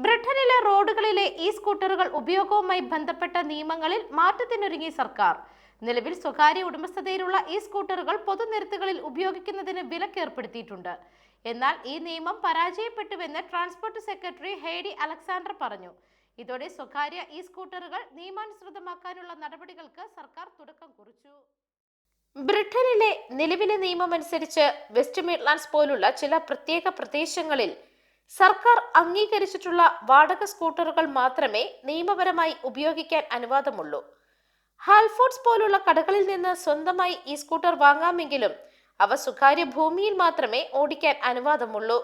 ബ്രിട്ടനിലെ റോഡുകളിലെ ഈ സ്കൂട്ടറുകൾ ഉപയോഗവുമായി ബന്ധപ്പെട്ട നിയമങ്ങളിൽ മാറ്റത്തിനൊരുങ്ങി സർക്കാർ. നിലവിൽ സ്വകാര്യ ഉടമസ്ഥതയിലുള്ള ഈ സ്കൂട്ടറുകൾ പൊതുനിരത്തുകളിൽ ഉപയോഗിക്കുന്നതിന് വിലക്കേർപ്പെടുത്തിയിട്ടുണ്ട്. എന്നാൽ ഈ നിയമം പരാജയപ്പെട്ടുവെന്ന് ട്രാൻസ്പോർട്ട് സെക്രട്ടറി ഹെയ്ഡി അലക്സാണ്ടർ പറഞ്ഞു. ഇതോടെ സ്വകാര്യ ഈ സ്കൂട്ടറുകൾ നിയമാനുസൃതമാക്കാനുള്ള നടപടികൾക്ക് സർക്കാർ തുടക്കം കുറിച്ചു. ബ്രിട്ടനിലെ നിലവിലെ നിയമമനുസരിച്ച് വെസ്റ്റ് മിഡ്ലാൻഡ്സ് പോലുള്ള ചില പ്രത്യേക പ്രദേശങ്ങളിൽ സർക്കാർ അംഗീകരിച്ചിട്ടുള്ള വാടക സ്കൂട്ടറുകൾ മാത്രമേ നിയമപരമായി ഉപയോഗിക്കാൻ അനുവാദമുള്ളൂ. ഹാൽഫോർഡ്സ് പോലുള്ള കടകളിൽ നിന്ന് സ്വന്തമായി ഈ സ്കൂട്ടർ വാങ്ങാമെങ്കിലും അവ സ്വകാര്യ ഭൂമിയിൽ മാത്രമേ ഓടിക്കാൻ അനുവാദമുള്ളൂ.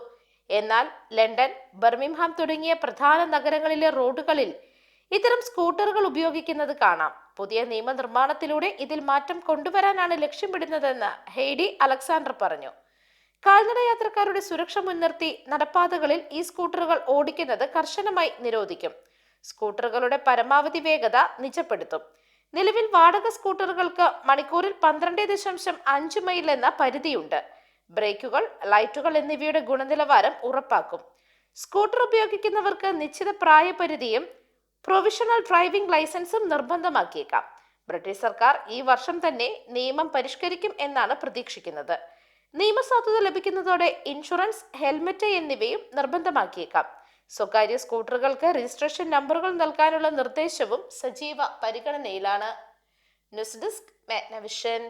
എന്നാൽ ലണ്ടൻ, ബർമിംഗ്ഹാം തുടങ്ങിയ പ്രധാന നഗരങ്ങളിലെ റോഡുകളിൽ ഇത്തരം സ്കൂട്ടറുകൾ ഉപയോഗിക്കുന്നത് കാണാം. പുതിയ നിയമനിർമ്മാണത്തിലൂടെ ഇതിൽ മാറ്റം കൊണ്ടുവരാനാണ് ലക്ഷ്യമിടുന്നതെന്ന് ഹെയ്ഡി അലക്സാണ്ടർ പറഞ്ഞു. കാൽനട യാത്രക്കാരുടെ സുരക്ഷ മുൻനിർത്തി നടപ്പാതകളിൽ ഈ സ്കൂട്ടറുകൾ ഓടിക്കുന്നത് കർശനമായി നിരോധിക്കും. സ്കൂട്ടറുകളുടെ പരമാവധി വേഗത നിജപ്പെടുത്തും. നിലവിൽ വാടക സ്കൂട്ടറുകൾക്ക് മണിക്കൂറിൽ 12.5 മൈൽ എന്ന പരിധിയുണ്ട്. ബ്രേക്കുകൾ, ലൈറ്റുകൾ എന്നിവയുടെ ഗുണനിലവാരം ഉറപ്പാക്കും. സ്കൂട്ടർ ഉപയോഗിക്കുന്നവർക്ക് നിശ്ചിത പ്രായപരിധിയും പ്രൊവിഷണൽ ഡ്രൈവിംഗ് ലൈസൻസും നിർബന്ധമാക്കിയേക്കാം. ബ്രിട്ടീഷ് സർക്കാർ ഈ വർഷം തന്നെ നിയമം പരിഷ്കരിക്കും എന്നാണ് പ്രതീക്ഷിക്കുന്നത്. നിയമസാധുത ലഭിക്കുന്നതോടെ ഇൻഷുറൻസ്, ഹെൽമറ്റ് എന്നിവയും നിർബന്ധമാക്കിയേക്കാം. സ്വകാര്യ സ്കൂട്ടറുകൾക്ക് രജിസ്ട്രേഷൻ നമ്പറുകൾ നൽകാനുള്ള നിർദ്ദേശവും സജീവ പരിഗണനയിലാണ്. News desk, Magnavision.